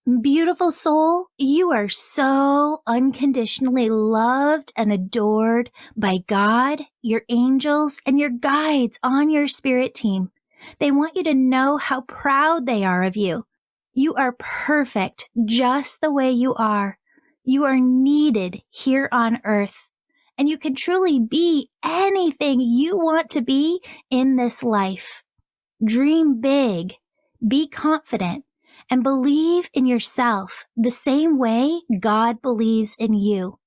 Beautiful soul, you are so unconditionally loved and adored by God, your angels, and your guides on your spirit team. They want you to know how proud they are of you. You are perfect just the way you are. You are needed here on earth, and you can truly be anything you want to be in this life. Dream big, be confident, and believe in yourself the same way God believes in you.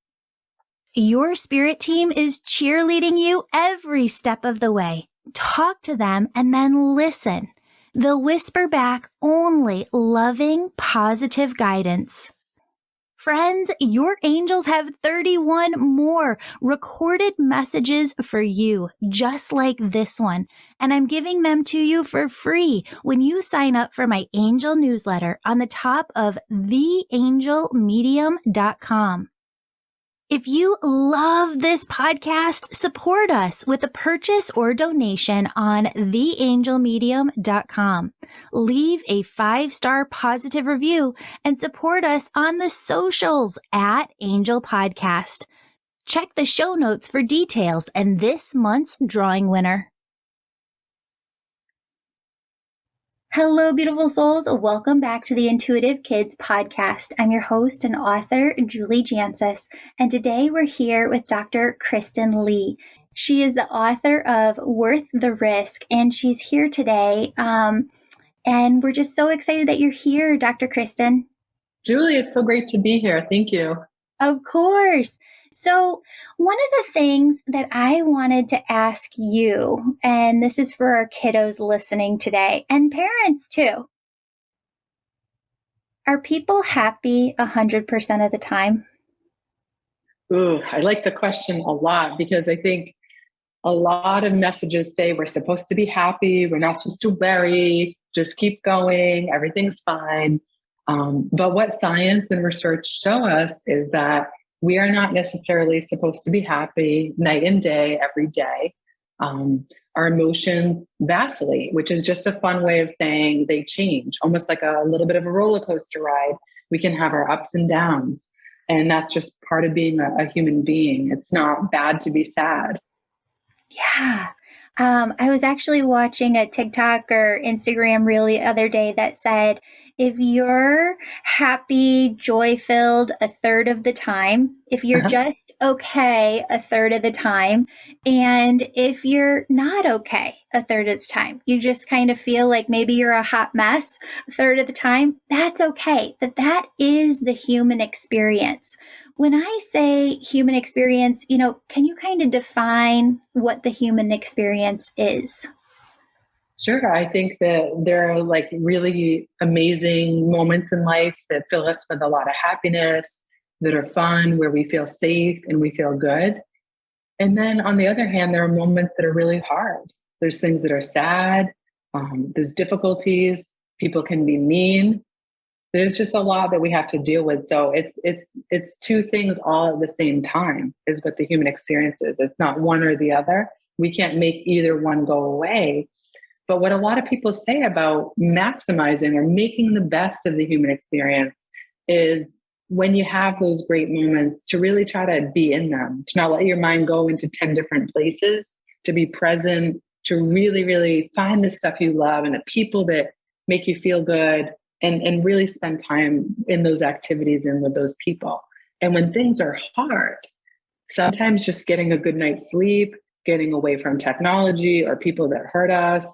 Your spirit team is cheerleading you every step of the way. Talk to them and then listen. They'll whisper back only loving, positive guidance. Friends, your angels have 31 more recorded messages for you, just like this one. And I'm giving them to you for free when you sign up for my angel newsletter on the top of theangelmedium.com. If you love this podcast, support us with a purchase or donation on theangelmedium.com. Leave a 5-star positive review and support us on the socials at Angel Podcast. Check the show notes for details and this month's drawing winner. Hello, beautiful souls. Welcome back to the Intuitive Kids podcast. I'm your host and author, Julie Jancis, and today we're here with Dr. Kristen Lee. She is the author of Worth the Risk, and she's here today. And we're just so excited that you're here, Dr. Kristen. Julie, it's so great to be here. Thank you. Of course. So one of the things that I wanted to ask you, and this is for our kiddos listening today, and parents too, are people happy 100% of the time? Ooh, I like the question a lot because I think a lot of messages say we're supposed to be happy, we're not supposed to worry, just keep going, everything's fine. But what science and research show us is that we are not necessarily supposed to be happy night and day, every day. Our emotions vacillate, which is just a fun way of saying they change, almost like a little bit of a roller coaster ride. We can have our ups and downs, and that's just part of being a human being. It's not bad to be sad. Yeah. I was actually watching a TikTok or Instagram reel the other day that said, if you're happy, joy-filled a third of the time, if you're just okay a third of the time, and if you're not okay a third of the time, you just kind of feel like maybe you're a hot mess a third of the time, that's okay. That is the human experience. When I say human experience, can you kind of define what the human experience is? Sure. I think that there are like really amazing moments in life that fill us with a lot of happiness, that are fun, where we feel safe and we feel good. And then on the other hand, there are moments that are really hard. There's things that are sad. There's difficulties. People can be mean. There's just a lot that we have to deal with. So it's two things all at the same time is what the human experience is. It's not one or the other. We can't make either one go away. But what a lot of people say about maximizing or making the best of the human experience is when you have those great moments to really try to be in them, to not let your mind go into 10 different places, to be present, to really, really find the stuff you love and the people that make you feel good, and really spend time in those activities and with those people. And when things are hard, sometimes just getting a good night's sleep, getting away from technology or people that hurt us,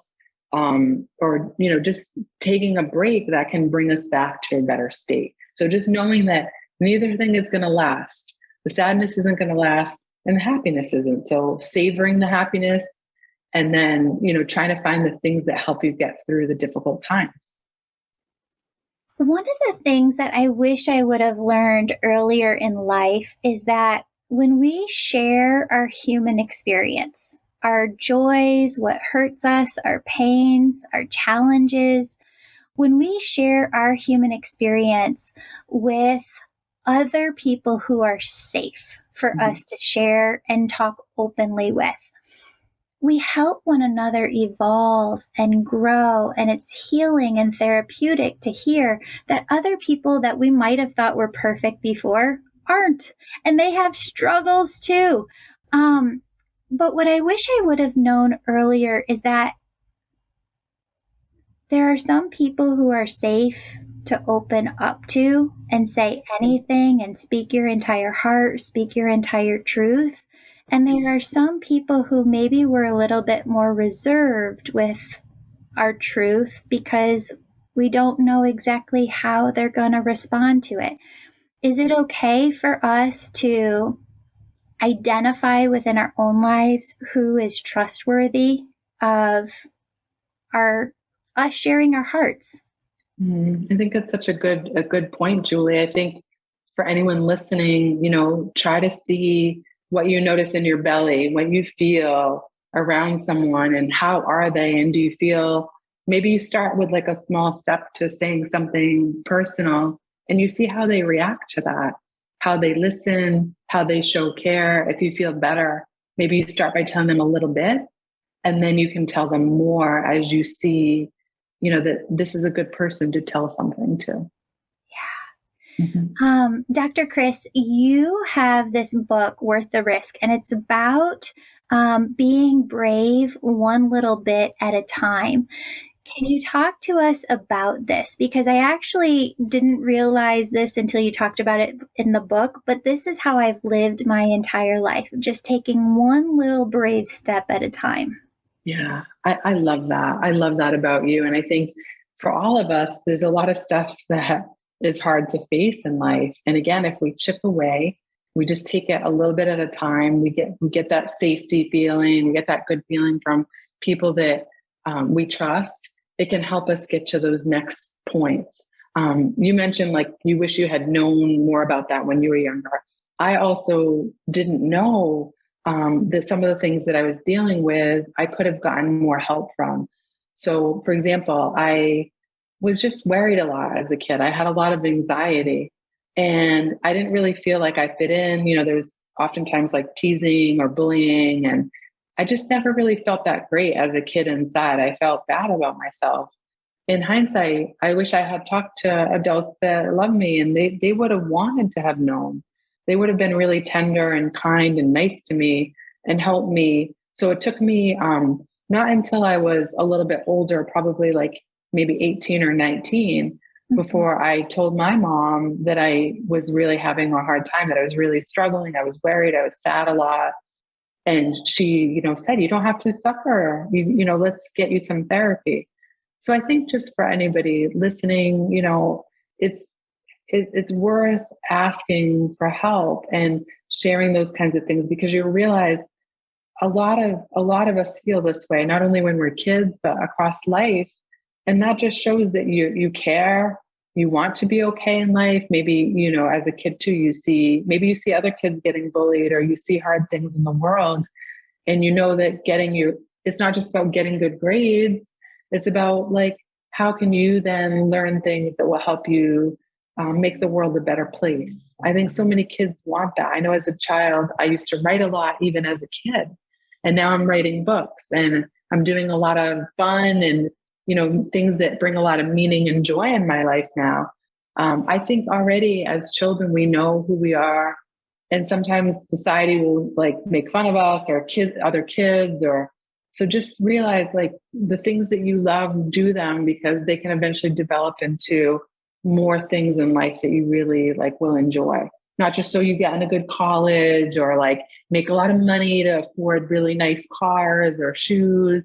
or just taking a break, that can bring us back to a better state. So just knowing that neither thing is going to last. The sadness isn't going to last and the happiness isn't. So savoring the happiness and then, trying to find the things that help you get through the difficult times. One of the things that I wish I would have learned earlier in life is that when we share our human experience, our joys, what hurts us, our pains, our challenges, when we share our human experience with other people who are safe for us to share and talk openly with, we help one another evolve and grow, and it's healing and therapeutic to hear that other people that we might have thought were perfect before aren't, and they have struggles too. But what I wish I would have known earlier is that there are some people who are safe to open up to and say anything and speak your entire heart, speak your entire truth. And there are some people who maybe were a little bit more reserved with our truth because we don't know exactly how they're going to respond to it. Is it okay for us to identify within our own lives who is trustworthy of us sharing our hearts? I think that's such a good point, Julie. I think for anyone listening, try to see what you notice in your belly, what you feel around someone, and how are they? And do you feel, maybe you start with like a small step to saying something personal, and you see how they react to that, how they listen, how they show care. If you feel better, maybe you start by telling them a little bit, and then you can tell them more as you see, that this is a good person to tell something to. Yeah. Dr. Chris, you have this book, Worth the Risk, and it's about being brave one little bit at a time. Can you talk to us about this? Because I actually didn't realize this until you talked about it in the book, but this is how I've lived my entire life, just taking one little brave step at a time. Yeah, I love that. I love that about you. And I think for all of us, there's a lot of stuff that is hard to face in life. And again, if we chip away, we just take it a little bit at a time. We get that safety feeling, we get that good feeling from people that we trust. It can help us get to those next points. You mentioned like you wish you had known more about that when you were younger. I also didn't know that some of the things that I was dealing with, I could have gotten more help from. So, for example, I was just worried a lot as a kid. I had a lot of anxiety, and I didn't really feel like I fit in. There was oftentimes like teasing or bullying, and I just never really felt that great as a kid inside. I felt bad about myself. In hindsight, I wish I had talked to adults that love me, and they would have wanted to have known. They would have been really tender and kind and nice to me and helped me. So it took me not until I was a little bit older, probably like maybe 18 or 19, before I told my mom that I was really having a hard time, that I was really struggling. I was worried. I was sad a lot. And she, said, you don't have to suffer. Let's get you some therapy. So I think just for anybody listening, it's worth asking for help and sharing those kinds of things, because you realize a lot of us feel this way, not only when we're kids, but across life. And that just shows that you care, you want to be okay in life. Maybe, as a kid too, you see other kids getting bullied, or you see hard things in the world. And that it's not just about getting good grades. It's about like, how can you then learn things that will help you make the world a better place? I think so many kids want that. I know as a child, I used to write a lot, even as a kid. And now I'm writing books, and I'm doing a lot of fun and, things that bring a lot of meaning and joy in my life now. I think already as children, we know who we are. And sometimes society will like make fun of us or other kids, so just realize like the things that you love, do them, because they can eventually develop into more things in life that you really like will enjoy. Not just so you get in a good college or like make a lot of money to afford really nice cars or shoes.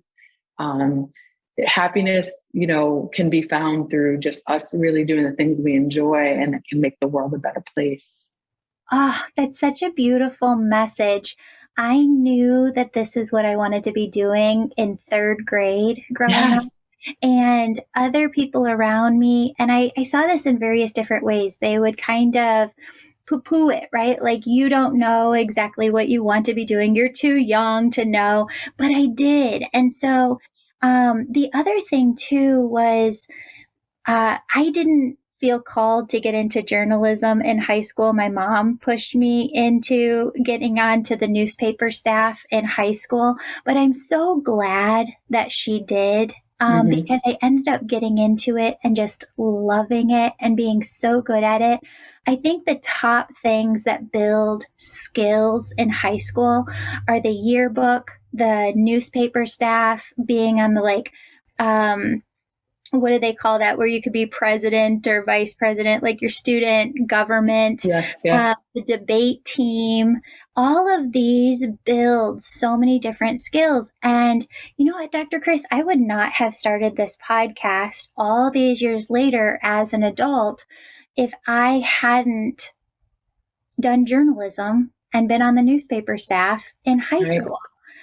Happiness, can be found through just us really doing the things we enjoy, and it can make the world a better place. Ah, oh, that's such a beautiful message. I knew that this is what I wanted to be doing in third grade growing up. And other people around me, and I saw this in various different ways, they would kind of poo-poo it, right? Like, you don't know exactly what you want to be doing. You're too young to know, but I did. And so the other thing too was I didn't feel called to get into journalism in high school. My mom pushed me into getting onto the newspaper staff in high school, but I'm so glad that she did. Because I ended up getting into it and just loving it and being so good at it. I think the top things that build skills in high school are the yearbook, the newspaper staff, being on the what do they call that, where you could be president or vice president, like your student government, Yes, yes. the debate team. All of these build so many different skills. And you know what, Dr. Chris, I would not have started this podcast all these years later as an adult if I hadn't done journalism and been on the newspaper staff in high Right, school.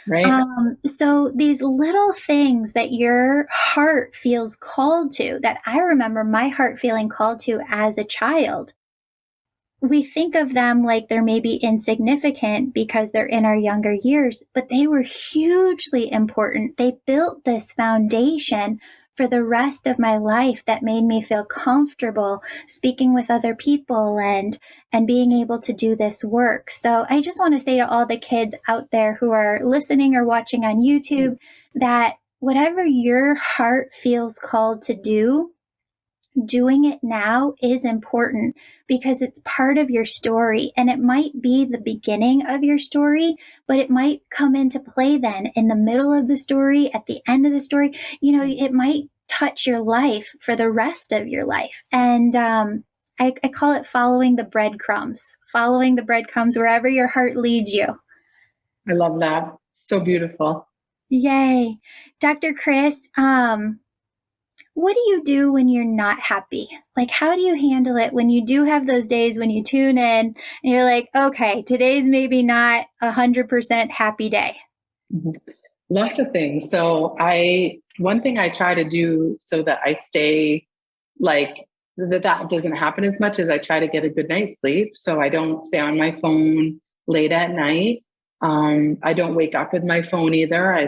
right. So these little things that your heart feels called to, that I remember my heart feeling called to as a child, we think of them like they're maybe insignificant because they're in our younger years, but they were hugely important. They built this foundation for the rest of my life that made me feel comfortable speaking with other people and being able to do this work. So I just want to say to all the kids out there who are listening or watching on YouTube that whatever your heart feels called to do, doing it now is important because it's part of your story, and it might be the beginning of your story, but it might come into play then in the middle of the story, at the end of the story. You know, it might touch your life for the rest of your life. And I call it following the breadcrumbs wherever your heart leads you. I love that. So beautiful. Yay. Dr. Chris, what do you do when you're not happy? Like, how do you handle it when you do have those days when you tune in and you're like, okay, today's maybe not 100% happy day? Mhm. Lots of things. So one thing I try to do so that I stay like that doesn't happen as much as I try to get a good night's sleep. So I don't stay on my phone late at night. I don't wake up with my phone either. I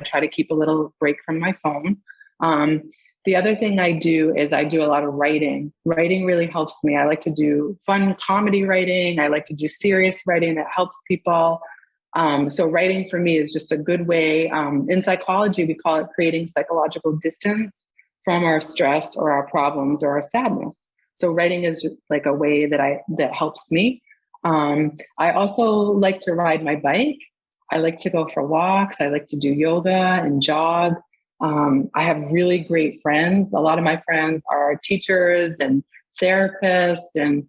try to keep a little break from my phone. Um, the other thing I do is I do a lot of writing. Writing really helps me. I like to do fun comedy writing. I like to do serious writing that helps people. So writing for me is just a good way. In psychology, we call it creating psychological distance from our stress or our problems or our sadness. So writing is just like a way that helps me. I also like to ride my bike. I like to go for walks. I like to do yoga and jog. I have really great friends. A lot of my friends are teachers and therapists and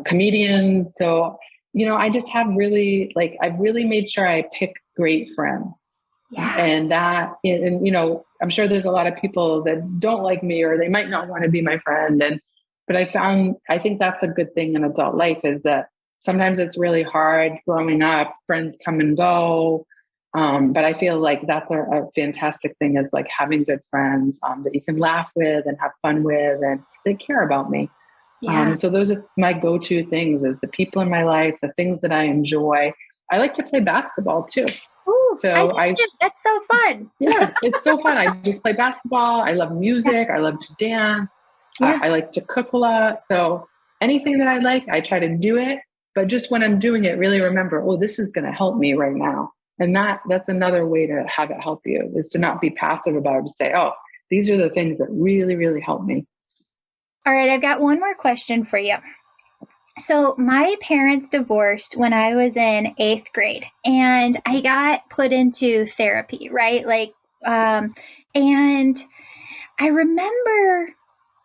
comedians. So, I just have I've really made sure I pick great friends. Yeah. And I'm sure there's a lot of people that don't like me or they might not want to be my friend. But I think that's a good thing in adult life is that sometimes it's really hard growing up, friends come and go. But I feel like that's a fantastic thing is like having good friends that you can laugh with and have fun with and they care about me. Yeah. So those are my go-to things is the people in my life, the things that I enjoy. I like to play basketball too. Ooh, So that's so fun. yeah, it's so fun. I just play basketball. I love music. I love to dance. Yeah. I like to cook a lot. So anything that I like, I try to do it. But just when I'm doing it, really remember, oh, this is going to help me right now. And that's another way to have it help you is to not be passive about it, to say, oh, these are the things that really, really help me. All right, I've got one more question for you. So my parents divorced when I was in 8th grade and I got put into therapy, right? And I remember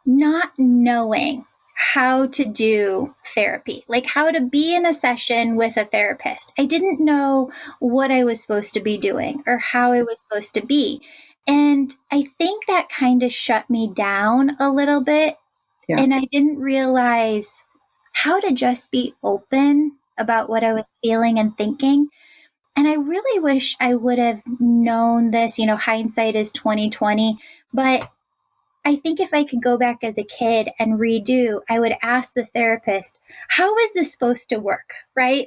not knowing how to do therapy, like how to be in a session with a therapist. I didn't know what I was supposed to be doing or how I was supposed to be. And I think that kind of shut me down a little bit. Yeah. And I didn't realize how to just be open about what I was feeling and thinking. And I really wish I would have known this, hindsight is 2020, but I think if I could go back as a kid and redo, I would ask the therapist, how is this supposed to work? Right?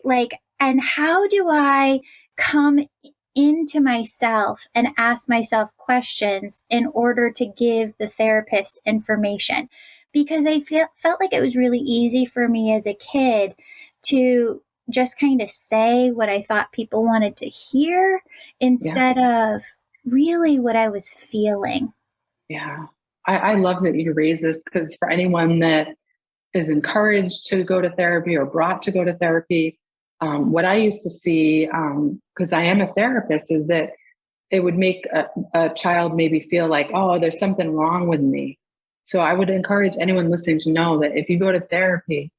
And how do I come into myself and ask myself questions in order to give the therapist information. Because I felt like it was really easy for me as a kid to just kind of say what I thought people wanted to hear Yeah. instead of really what I was feeling. Yeah. I love that you raise this, because for anyone that is encouraged to go to therapy or brought to go to therapy, what I used to see, because I am a therapist, is that it would make a child maybe feel like, oh, there's something wrong with me. So I would encourage anyone listening to know that if you go to therapy,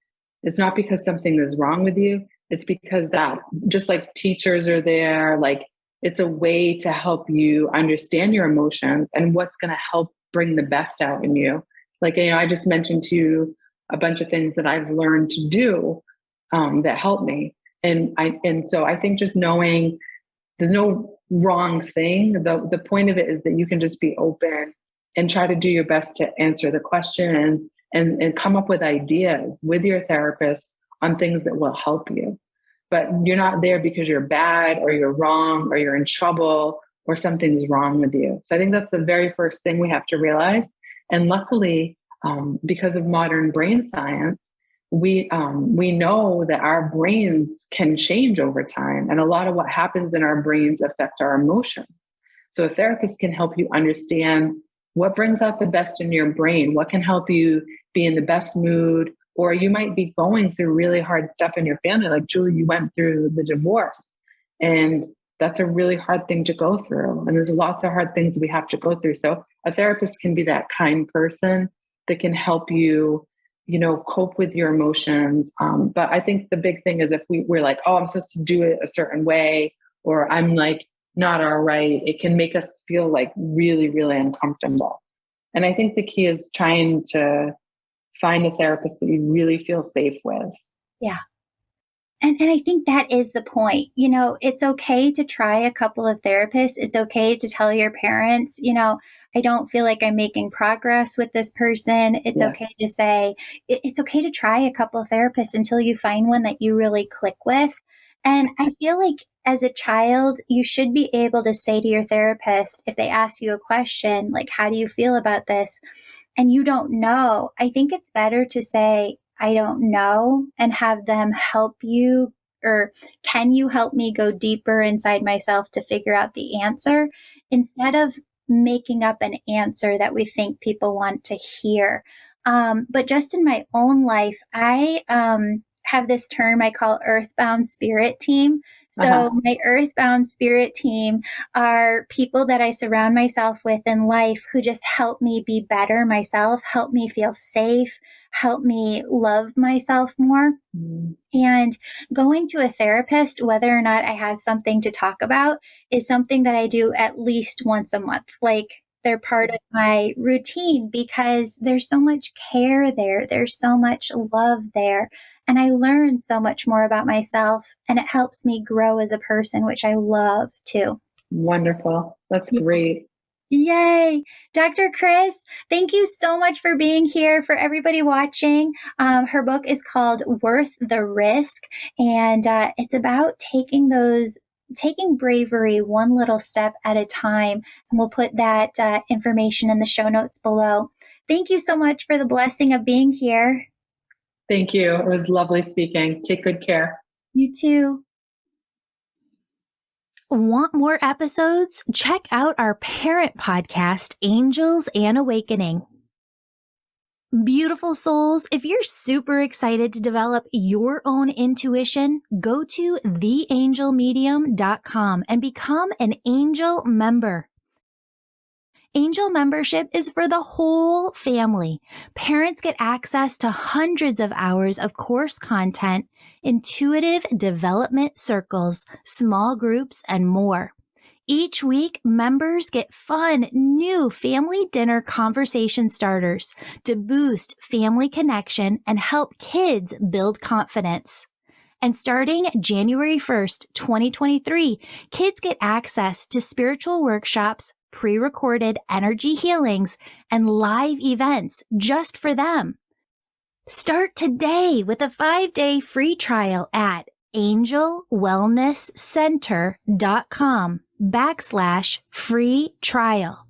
it's not because something is wrong with you. It's because that, just like teachers are there, like it's a way to help you understand your emotions and what's going to help bring the best out in you. Like, I just mentioned to you a bunch of things that I've learned to do that help me. And so I think just knowing there's no wrong thing. The point of it is that you can just be open and try to do your best to answer the questions and come up with ideas with your therapist on things that will help you. But you're not there because you're bad or you're wrong or you're in trouble or something's wrong with you. So I think that's the very first thing we have to realize. And luckily, because of modern brain science, we know that our brains can change over time, and a lot of what happens in our brains affect our emotions. So a therapist can help you understand what brings out the best in your brain, what can help you be in the best mood, or you might be going through really hard stuff in your family. Like Julie, you went through the divorce, and that's a really hard thing to go through. And there's lots of hard things we have to go through. So a therapist can be that kind person that can help you, cope with your emotions. But I think the big thing is if we're like, oh, I'm supposed to do it a certain way, or I'm like not all right, it can make us feel like really, really uncomfortable. And I think the key is trying to find a therapist that you really feel safe with. Yeah. And I think that is the point. It's okay to try a couple of therapists. It's okay to tell your parents, I don't feel like I'm making progress with this person. It's Yeah. okay to say, it's okay to try a couple of therapists until you find one that you really click with. And I feel like as a child, you should be able to say to your therapist, if they ask you a question, like, how do you feel about this? And you don't know, I think it's better to say, I don't know, and have them help you, or can you help me go deeper inside myself to figure out the answer, instead of making up an answer that we think people want to hear. But just in my own life, I have this term I call earthbound spirit team. So my earthbound spirit team are people that I surround myself with in life who just help me be better myself, help me feel safe, help me love myself more. Mm-hmm. And going to a therapist, whether or not I have something to talk about, is something that I do at least once a month. Like, they're part of my routine because there's so much care there. There's so much love there. And I learn so much more about myself, and it helps me grow as a person, which I love too. Wonderful. That's great. Yay. Dr. Chris, thank you so much for being here. For everybody watching, her book is called Worth the Risk, and it's about taking bravery one little step at a time. And we'll put that information in the show notes below. Thank you so much for the blessing of being here. Thank you. It was lovely speaking. Take good care. You too. Want more episodes? Check out our parent podcast, Angels and Awakening. Beautiful souls, if you're super excited to develop your own intuition, go to theangelmedium.com and become an angel member. Angel membership is for the whole family. Parents get access to hundreds of hours of course content, intuitive development circles, small groups, and more. Each week, members get fun, new family dinner conversation starters to boost family connection and help kids build confidence. And starting January 1st, 2023, kids get access to spiritual workshops, pre-recorded energy healings, and live events just for them. Start today with a 5-day free trial at angelwellnesscenter.com/free trial.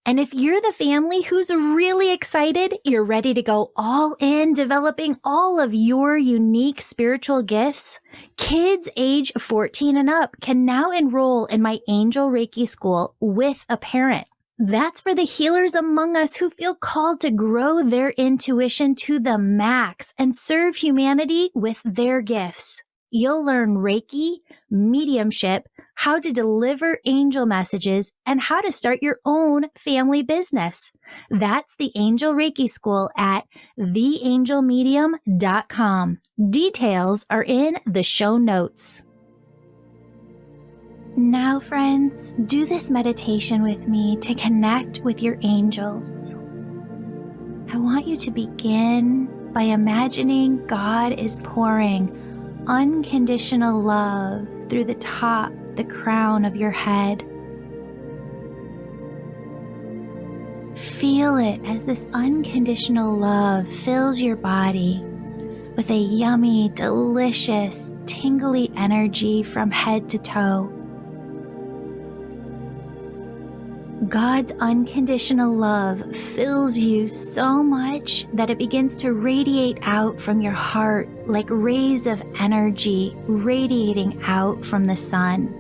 And if you're the family who's really excited, you're ready to go all in developing all of your unique spiritual gifts, kids age 14 and up can now enroll in my Angel Reiki School with a parent. That's for the healers among us who feel called to grow their intuition to the max and serve humanity with their gifts. You'll learn Reiki, mediumship, how to deliver angel messages, and how to start your own family business. That's the Angel Reiki School at theangelmedium.com. Details are in the show notes. Now, friends, do this meditation with me to connect with your angels. I want you to begin by imagining God is pouring unconditional love through the top, the crown of your head. Feel it as this unconditional love fills your body with a yummy, delicious, tingly energy from head to toe. God's unconditional love fills you so much that it begins to radiate out from your heart like rays of energy radiating out from the sun.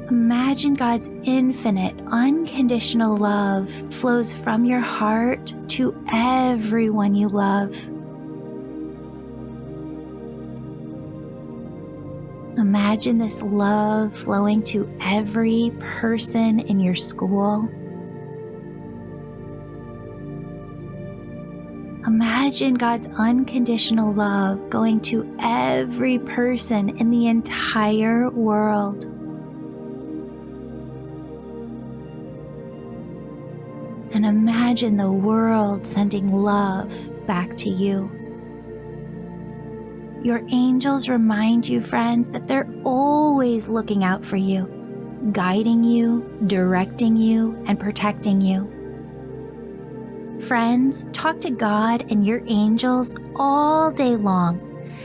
Imagine God's infinite, unconditional love flows from your heart to everyone you love. Imagine this love flowing to every person in your school. Imagine God's unconditional love going to every person in the entire world. And imagine the world sending love back to you. Your angels remind you, friends, that they're always looking out for you, guiding you, directing you, and protecting you. Friends, talk to God and your angels all day long,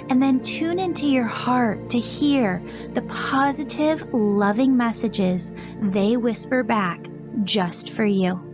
and then tune into your heart to hear the positive, loving messages they whisper back just for you.